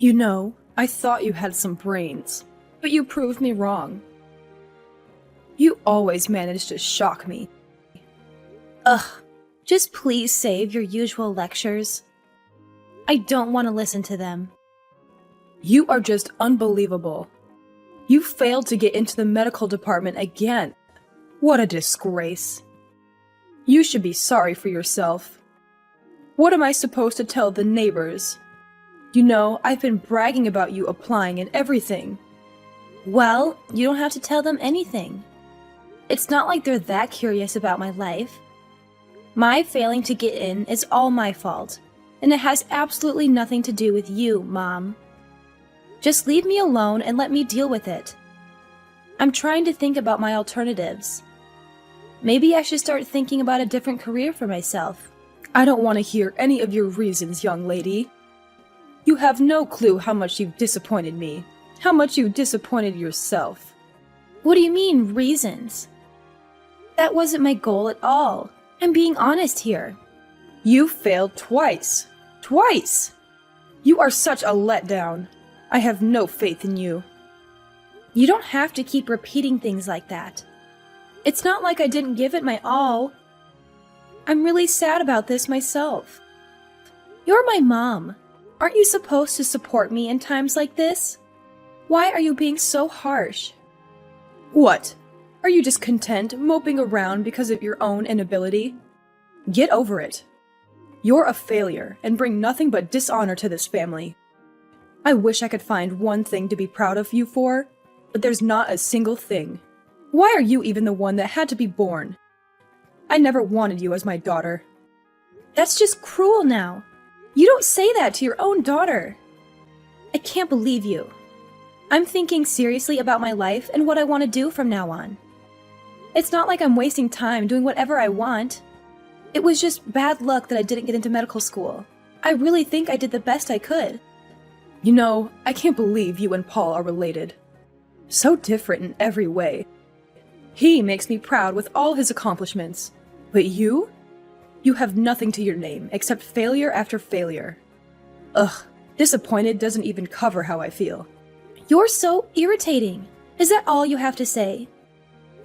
You know, I thought you had some brains, but you proved me wrong. You always manage to shock me. Ugh, just please save your usual lectures. I don't want to listen to them. You are just unbelievable. You failed to get into the medical department again. What a disgrace. You should be sorry for yourself. What am I supposed to tell the neighbors? You know, I've been bragging about you applying and everything. Well, you don't have to tell them anything. It's not like they're that curious about my life. My failing to get in is all my fault, and it has absolutely nothing to do with you, Mom. Just leave me alone and let me deal with it. I'm trying to think about my alternatives. Maybe I should start thinking about a different career for myself. I don't want to hear any of your reasons, young lady. You have no clue how much you've disappointed me, how much you disappointed yourself. What do you mean, reasons? That wasn't my goal at all. I'm being honest here. You failed twice. Twice! You are such a letdown. I have no faith in you. You don't have to keep repeating things like that. It's not like I didn't give it my all. I'm really sad about this myself. You're my mom. Aren't you supposed to support me in times like this? Why are you being so harsh? What? Are you just content moping around because of your own inability? Get over it. You're a failure and bring nothing but dishonor to this family. I wish I could find one thing to be proud of you for, but there's not a single thing. Why are you even the one that had to be born? I never wanted you as my daughter. That's just cruel now. You don't say that to your own daughter. I can't believe you. I'm thinking seriously about my life and what I want to do from now on. It's not like I'm wasting time doing whatever I want. It was just bad luck that I didn't get into medical school. I really think I did the best I could. You know, I can't believe you and Paul are related. So different in every way. He makes me proud with all his accomplishments. But you? You have nothing to your name except failure after failure. Ugh, disappointed doesn't even cover how I feel. You're so irritating. Is that all you have to say?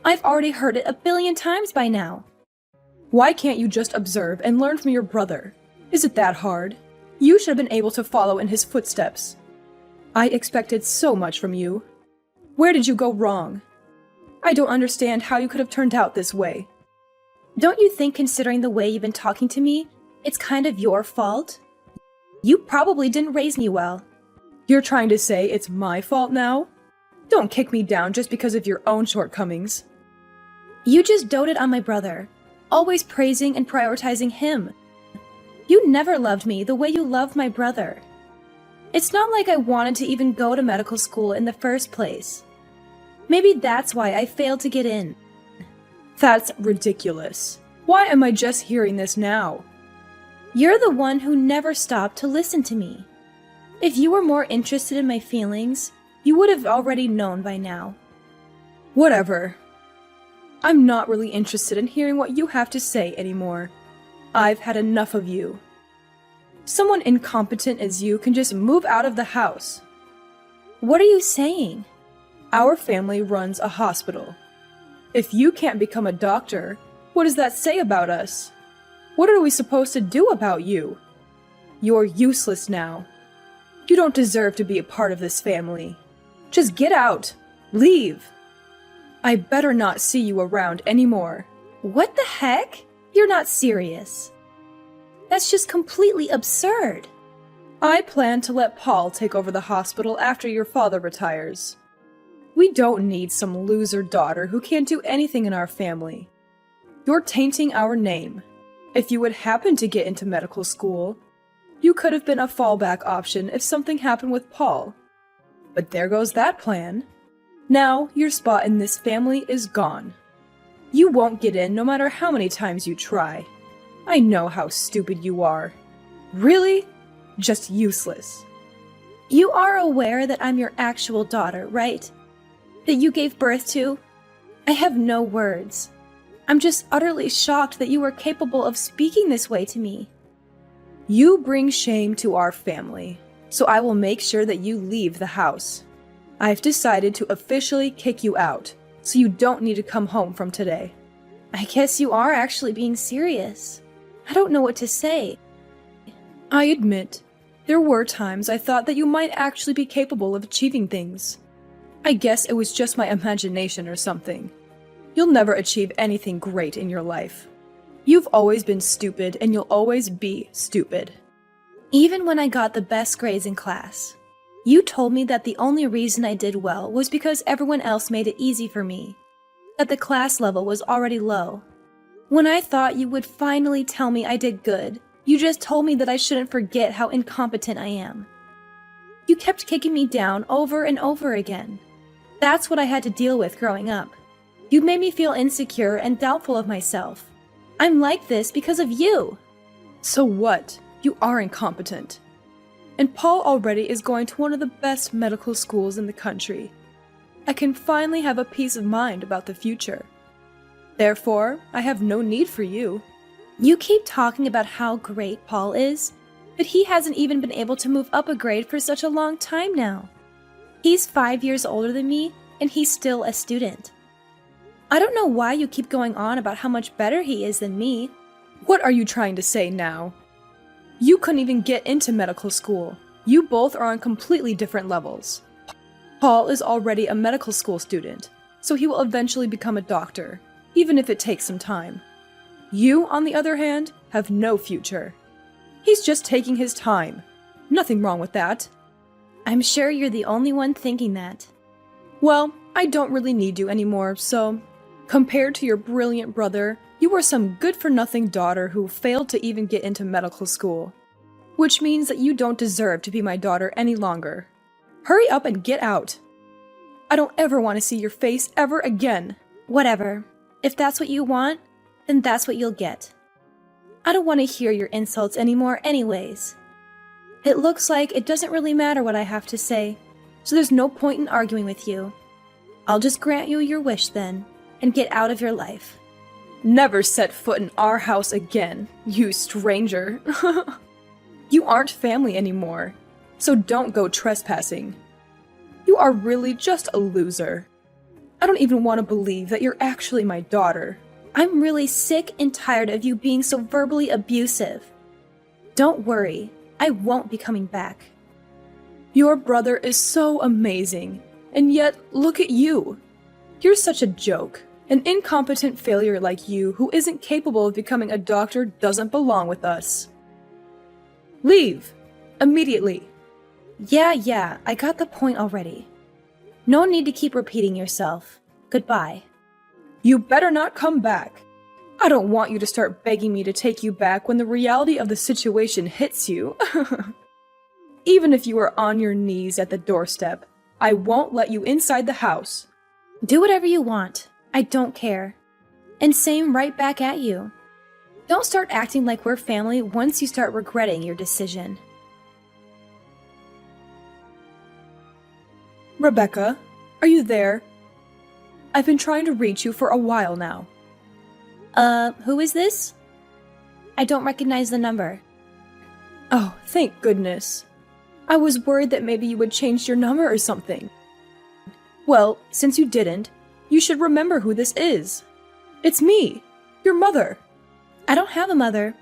I've already heard it 1,000,000,000 times by now. Why can't you just observe and learn from your brother? Is it that hard? You should have been able to follow in his footsteps. I expected so much from you. Where did you go wrong? I don't understand how you could have turned out this way. Don't you think, considering the way you've been talking to me, it's kind of your fault? You probably didn't raise me well. You're trying to say it's my fault now? Don't kick me down just because of your own shortcomings. You just doted on my brother, always praising and prioritizing him. You never loved me the way you loved my brother. It's not like I wanted to even go to medical school in the first place. Maybe that's why I failed to get in. That's ridiculous. Why am I just hearing this now? You're the one who never stopped to listen to me. If you were more interested in my feelings, you would have already known by now. Whatever. I'm not really interested in hearing what you have to say anymore. I've had enough of you. Someone incompetent as you can just move out of the house. What are you saying? Our family runs a hospital. If you can't become a doctor, what does that say about us? What are we supposed to do about you? You're useless now. You don't deserve to be a part of this family. Just get out. Leave. I better not see you around anymore. What the heck? You're not serious. That's just completely absurd. I plan to let Paul take over the hospital after your father retires. We don't need some loser daughter who can't do anything in our family. You're tainting our name. If you would happen to get into medical school, you could have been a fallback option if something happened with Paul. But there goes that plan. Now, your spot in this family is gone. You won't get in no matter how many times you try. I know how stupid you are. Really? Just useless. You are aware that I'm your actual daughter, right? That you gave birth to? I have no words. I'm just utterly shocked that you were capable of speaking this way to me. You bring shame to our family. so I will make sure that you leave the house. I've decided to officially kick you out, so you don't need to come home from today. I guess you are actually being serious. I don't know what to say. I admit, there were times I thought that you might actually be capable of achieving things. I guess it was just my imagination or something. You'll never achieve anything great in your life. You've always been stupid, and you'll always be stupid. Even when I got the best grades in class, you told me that the only reason I did well was because everyone else made it easy for me, that the class level was already low. When I thought you would finally tell me I did good, you just told me that I shouldn't forget how incompetent I am. You kept kicking me down over and over again. That's what I had to deal with growing up. You made me feel insecure and doubtful of myself. I'm like this because of you. So what? You are incompetent. And Paul already is going to one of the best medical schools in the country. I can finally have a peace of mind about the future. Therefore, I have no need for you. You keep talking about how great Paul is, but he hasn't even been able to move up a grade for such a long time now. He's 5 years older than me, and he's still a student. I don't know why you keep going on about how much better he is than me. What are you trying to say now? You couldn't even get into medical school. You both are on completely different levels. Paul is already a medical school student, so he will eventually become a doctor, even if it takes some time. You, on the other hand, have no future. He's just taking his time. Nothing wrong with that. I'm sure you're the only one thinking that. Well, I don't really need you anymore, so compared to your brilliant brother, you are some good-for-nothing daughter who failed to even get into medical school. Which means that you don't deserve to be my daughter any longer. Hurry up and get out. I don't ever want to see your face ever again. Whatever. If that's what you want, then that's what you'll get. I don't want to hear your insults anymore anyways. It looks like it doesn't really matter what I have to say, so there's no point in arguing with you. I'll just grant you your wish then, and get out of your life. Never set foot in our house again, you stranger. You aren't family anymore, so don't go trespassing. You are really just a loser. I don't even want to believe that you're actually my daughter. I'm really sick and tired of you being so verbally abusive. Don't worry, I won't be coming back. Your brother is so amazing, and yet look at you. You're such a joke. An incompetent failure like you who isn't capable of becoming a doctor doesn't belong with us. Leave! Immediately! Yeah, I got the point already. No need to keep repeating yourself. Goodbye. You better not come back. I don't want you to start begging me to take you back when the reality of the situation hits you. Even if you are on your knees at the doorstep, I won't let you inside the house. Do whatever you want. I don't care. And same right back at you. Don't start acting like we're family once you start regretting your decision. Rebecca, are you there? I've been trying to reach you for a while now. Who is this? I don't recognize the number. Oh, thank goodness. I was worried that maybe you would change your number or something. Well, since you didn't, you should remember who this is. It's me, your mother. I don't have a mother.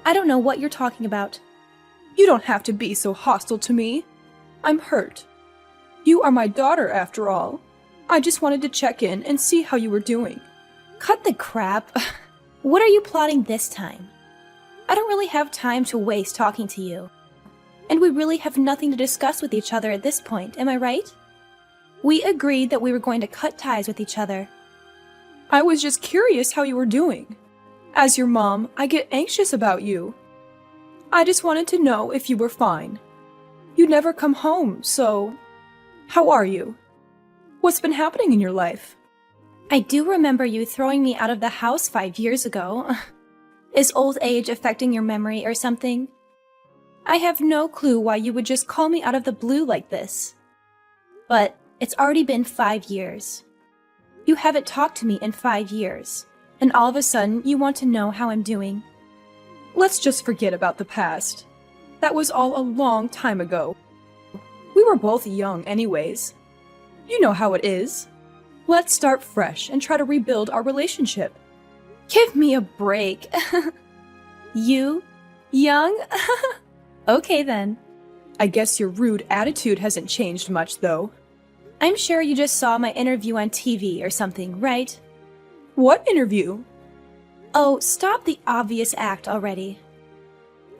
I don't know what you're talking about. You don't have to be so hostile to me. I'm hurt. You are my daughter, after all. I just wanted to check in and see how you were doing. Cut the crap. What are you plotting this time? I don't really have time to waste talking to you. And we really have nothing to discuss with each other at this point, am I right? We agreed that we were going to cut ties with each other. I was just curious how you were doing. As your mom, I get anxious about you. I just wanted to know if you were fine. You never come home, so... How are you? What's been happening in your life? I do remember you throwing me out of the house 5 years ago. Is old age affecting your memory or something? I have no clue why you would just call me out of the blue like this. But it's already been 5 years. You haven't talked to me in 5 years, and all of a sudden you want to know how I'm doing. Let's just forget about the past. That was all a long time ago. We were both young anyways. You know how it is. Let's start fresh and try to rebuild our relationship. Give me a break. You? Young? Okay then. I guess your rude attitude hasn't changed much, though. I'm sure you just saw my interview on TV or something, right? What interview? Oh, stop the obvious act already.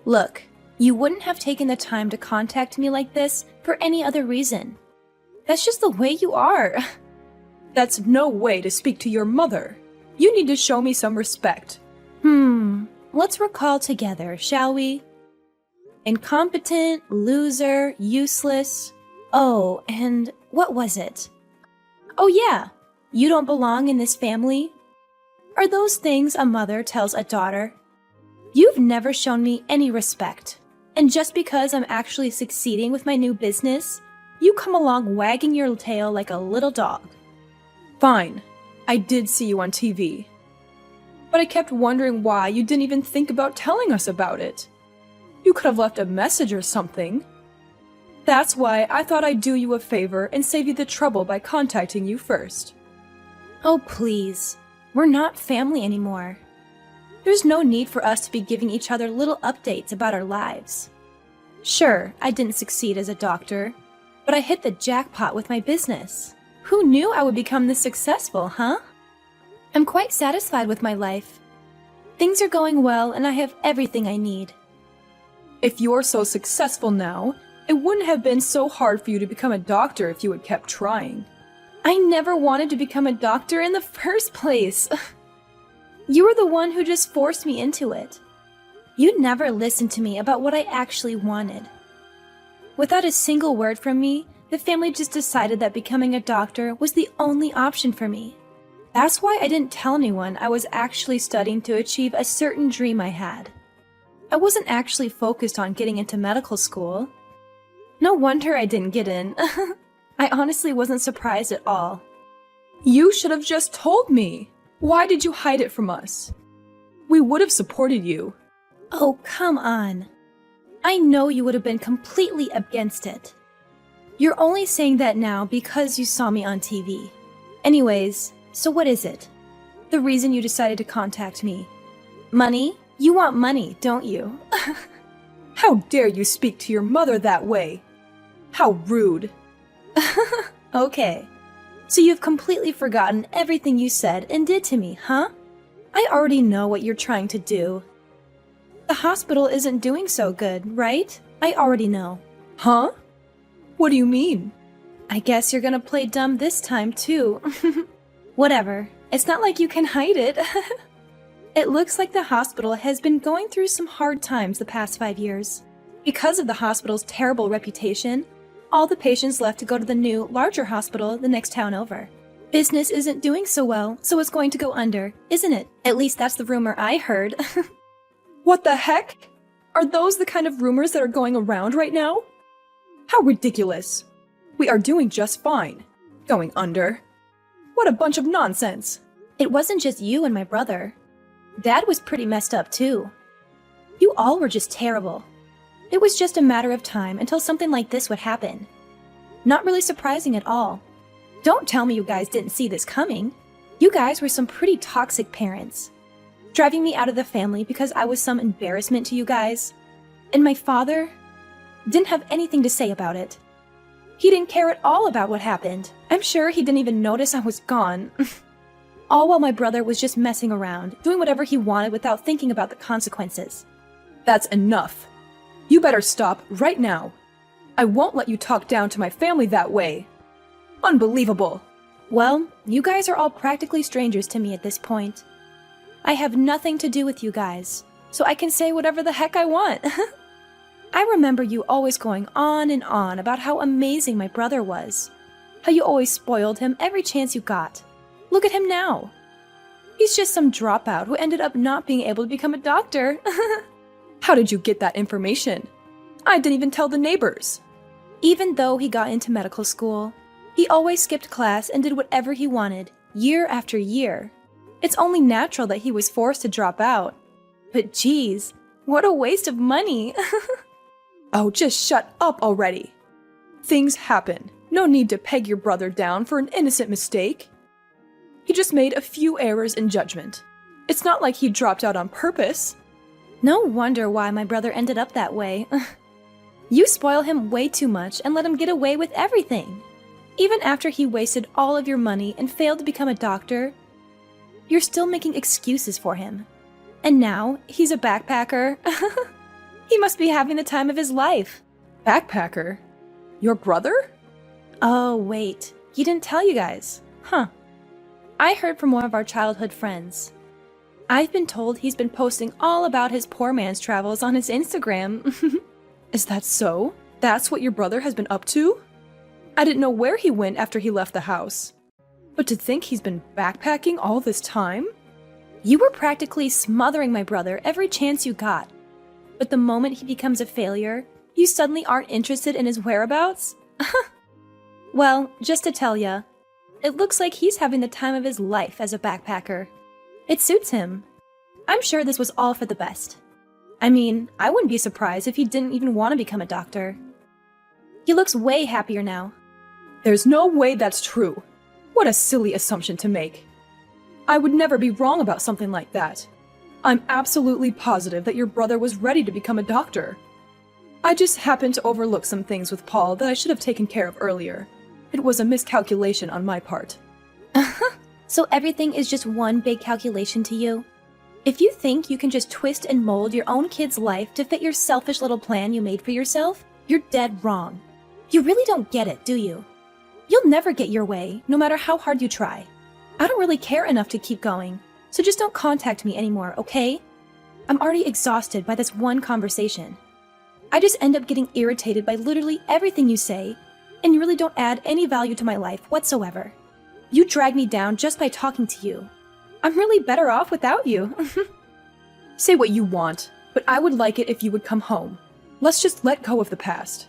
Look, you wouldn't have taken the time to contact me like this for any other reason. That's just the way you are. That's no way to speak to your mother. You need to show me some respect. Let's recall together, shall we? Incompetent, loser, useless. Oh, and what was it? Oh yeah, you don't belong in this family? Are those things a mother tells a daughter? You've never shown me any respect. And just because I'm actually succeeding with my new business, you come along wagging your tail like a little dog. Fine, I did see you on TV. But I kept wondering why you didn't even think about telling us about it. You could have left a message or something. That's why I thought I'd do you a favor and save you the trouble by contacting you first. Oh please, we're not family anymore. There's no need for us to be giving each other little updates about our lives. Sure, I didn't succeed as a doctor, but I hit the jackpot with my business. Who knew I would become this successful, huh? I'm quite satisfied with my life. Things are going well and I have everything I need. If you're so successful now, it wouldn't have been so hard for you to become a doctor if you had kept trying. I never wanted to become a doctor in the first place. You were the one who just forced me into it. You never listened to me about what I actually wanted. Without a single word from me, the family just decided that becoming a doctor was the only option for me. That's why I didn't tell anyone I was actually studying to achieve a certain dream I had. I wasn't actually focused on getting into medical school. No wonder I didn't get in. I honestly wasn't surprised at all. You should have just told me. Why did you hide it from us? We would have supported you. Oh, come on. I know you would have been completely against it. You're only saying that now because you saw me on TV. Anyways, so what is it? The reason you decided to contact me? Money? You want money, don't you? How dare you speak to your mother that way? How rude. Okay. So you've completely forgotten everything you said and did to me, huh? I already know what you're trying to do. The hospital isn't doing so good, right? I already know. Huh? What do you mean? I guess you're gonna play dumb this time, too. Whatever. It's not like you can hide it. It looks like the hospital has been going through some hard times the past 5 years. Because of the hospital's terrible reputation, all the patients left to go to the new, larger hospital the next town over. Business isn't doing so well, so it's going to go under, isn't it? At least that's the rumor I heard. What the heck? Are those the kind of rumors that are going around right now? How ridiculous. We are doing just fine. Going under. What a bunch of nonsense. It wasn't just you and my brother. Dad was pretty messed up too. You all were just terrible. It was just a matter of time until something like this would happen. Not really surprising at all. Don't tell me you guys didn't see this coming. You guys were some pretty toxic parents. Driving me out of the family because I was some embarrassment to you guys. And my father didn't have anything to say about it. He didn't care at all about what happened. I'm sure he didn't even notice I was gone. All while my brother was just messing around, doing whatever he wanted without thinking about the consequences. That's enough. You better stop right now. I won't let you talk down to my family that way. Unbelievable. Well, you guys are all practically strangers to me at this point. I have nothing to do with you guys, so I can say whatever the heck I want. I remember you always going on and on about how amazing my brother was. How you always spoiled him every chance you got. Look at him now. He's just some dropout who ended up not being able to become a doctor. How did you get that information? I didn't even tell the neighbors. Even though he got into medical school, he always skipped class and did whatever he wanted, year after year. It's only natural that he was forced to drop out. But geez, what a waste of money. Oh, just shut up already. Things happen. No need to peg your brother down for an innocent mistake. He just made a few errors in judgment. It's not like he dropped out on purpose. No wonder why my brother ended up that way. You spoil him way too much and let him get away with everything. Even after he wasted all of your money and failed to become a doctor, you're still making excuses for him. And now, he's a backpacker. He must be having the time of his life. Backpacker? Your brother? Oh, wait. He didn't tell you guys. Huh. I heard from one of our childhood friends. I've been told he's been posting all about his poor man's travels on his Instagram. Is that so? That's what your brother has been up to? I didn't know where he went after he left the house. But to think he's been backpacking all this time? You were practically smothering my brother every chance you got. But the moment he becomes a failure, you suddenly aren't interested in his whereabouts? Well, just to tell ya, it looks like he's having the time of his life as a backpacker. It suits him. I'm sure this was all for the best. I mean, I wouldn't be surprised if he didn't even want to become a doctor. He looks way happier now. There's no way that's true. What a silly assumption to make. I would never be wrong about something like that. I'm absolutely positive that your brother was ready to become a doctor. I just happened to overlook some things with Paul that I should have taken care of earlier. It was a miscalculation on my part. So everything is just one big calculation to you? If you think you can just twist and mold your own kid's life to fit your selfish little plan you made for yourself, you're dead wrong. You really don't get it, do you? You'll never get your way, no matter how hard you try. I don't really care enough to keep going, so just don't contact me anymore, okay? I'm already exhausted by this one conversation. I just end up getting irritated by literally everything you say, and you really don't add any value to my life whatsoever. You drag me down just by talking to you. I'm really better off without you. Say what you want, but I would like it if you would come home. Let's just let go of the past.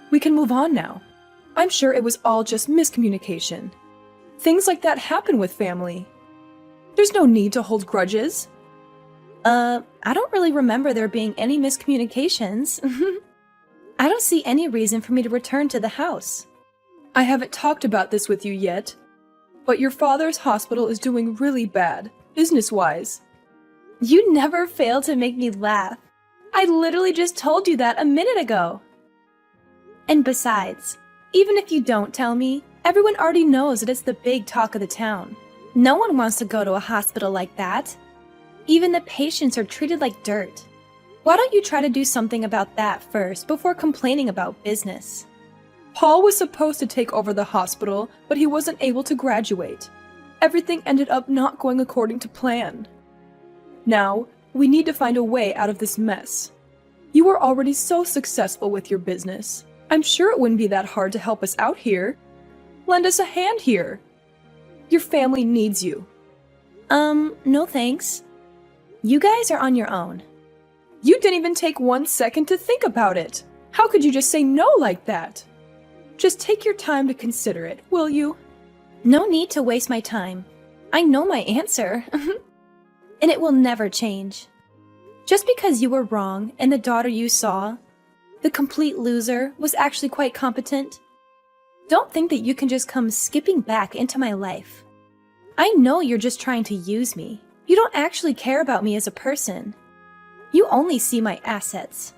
We can move on now. I'm sure it was all just miscommunication. Things like that happen with family. There's no need to hold grudges. I don't really remember there being any miscommunications. I don't see any reason for me to return to the house. I haven't talked about this with you yet, but your father's hospital is doing really bad, business-wise. You never fail to make me laugh. I literally just told you that a minute ago. And besides, even if you don't tell me, everyone already knows that it's the big talk of the town. No one wants to go to a hospital like that. Even the patients are treated like dirt. Why don't you try to do something about that first before complaining about business? Paul was supposed to take over the hospital, but he wasn't able to graduate. Everything ended up not going according to plan. Now, we need to find a way out of this mess. You are already so successful with your business. I'm sure it wouldn't be that hard to help us out here. Lend us a hand here. Your family needs you. No thanks. You guys are on your own. You didn't even take 1 second to think about it. How could you just say no like that? Just take your time to consider it, will you? No need to waste my time. I know my answer. And it will never change. Just because you were wrong and the daughter you saw, the complete loser, was actually quite competent, don't think that you can just come skipping back into my life. I know you're just trying to use me. You don't actually care about me as a person. You only see my assets.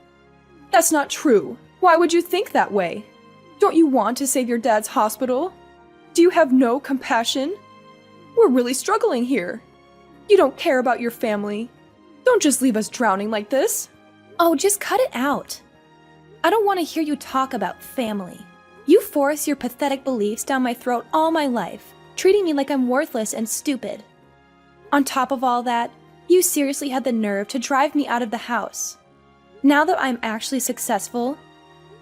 That's not true. Why would you think that way? Don't you want to save your dad's hospital? Do you have no compassion? We're really struggling here. You don't care about your family. Don't just leave us drowning like this. Oh, just cut it out. I don't want to hear you talk about family. You force your pathetic beliefs down my throat all my life, treating me like I'm worthless and stupid. On top of all that, you seriously had the nerve to drive me out of the house. Now that I'm actually successful,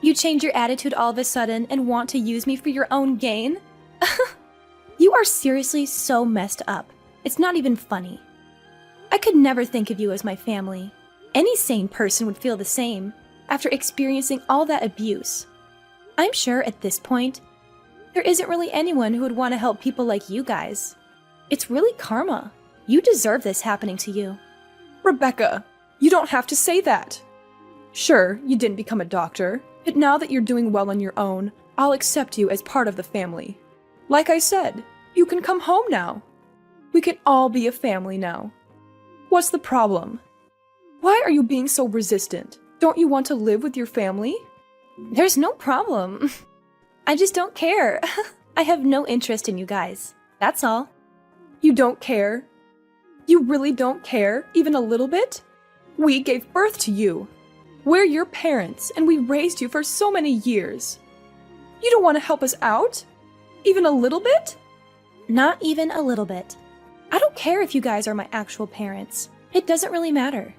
you change your attitude all of a sudden and want to use me for your own gain? You are seriously so messed up. It's not even funny. I could never think of you as my family. Any sane person would feel the same after experiencing all that abuse. I'm sure at this point, there isn't really anyone who would want to help people like you guys. It's really karma. You deserve this happening to you. Rebecca, you don't have to say that. Sure, you didn't become a doctor, but now that you're doing well on your own, I'll accept you as part of the family. Like I said, you can come home now. We can all be a family now. What's the problem? Why are you being so resistant? Don't you want to live with your family? There's no problem. I just don't care. I have no interest in you guys. That's all. You don't care? You really don't care, even a little bit? We gave birth to you. We're your parents, and we raised you for so many years. You don't want to help us out? Even a little bit? Not even a little bit. I don't care if you guys are my actual parents. It doesn't really matter.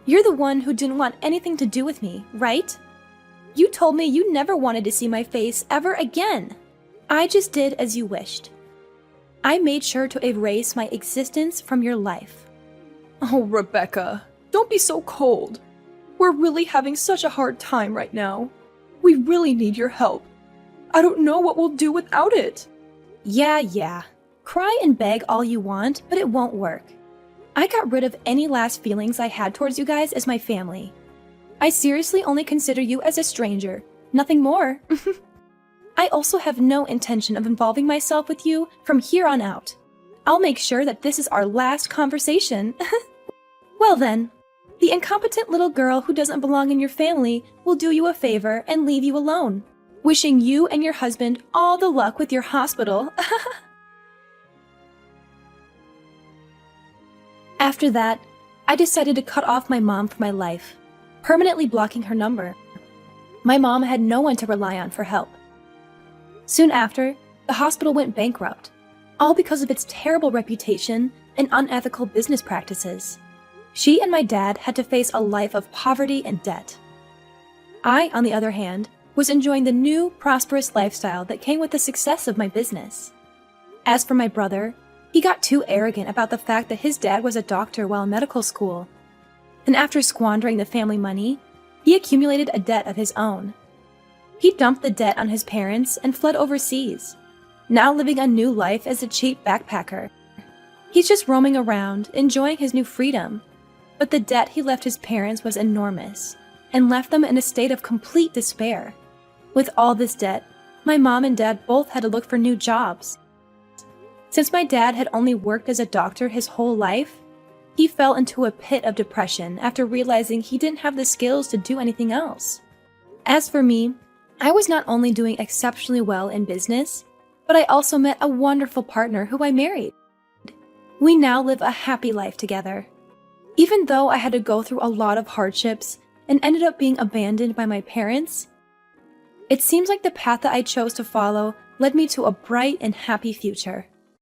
You're the one who didn't want anything to do with me, right? You told me you never wanted to see my face ever again. I just did as you wished. I made sure to erase my existence from your life. Oh, Rebecca, don't be so cold. We're really having such a hard time right now. We really need your help. I don't know what we'll do without it. Yeah. Cry and beg all you want, but it won't work. I got rid of any last feelings I had towards you guys as my family. I seriously only consider you as a stranger, nothing more. I also have no intention of involving myself with you from here on out. I'll make sure that this is our last conversation. Well then, the incompetent little girl who doesn't belong in your family will do you a favor and leave you alone, wishing you and your husband all the luck with your hospital. After that, I decided to cut off my mom from my life, permanently blocking her number. My mom had no one to rely on for help. Soon after, the hospital went bankrupt, all because of its terrible reputation and unethical business practices. She and my dad had to face a life of poverty and debt. I, on the other hand, was enjoying the new, prosperous lifestyle that came with the success of my business. As for my brother, he got too arrogant about the fact that his dad was a doctor while in medical school. And after squandering the family money, he accumulated a debt of his own. He dumped the debt on his parents and fled overseas, now living a new life as a cheap backpacker. He's just roaming around, enjoying his new freedom. But the debt he left his parents was enormous, and left them in a state of complete despair. With all this debt, my mom and dad both had to look for new jobs. Since my dad had only worked as a doctor his whole life, he fell into a pit of depression after realizing he didn't have the skills to do anything else. As for me, I was not only doing exceptionally well in business, but I also met a wonderful partner who I married. We now live a happy life together. Even though I had to go through a lot of hardships and ended up being abandoned by my parents, it seems like the path that I chose to follow led me to a bright and happy future.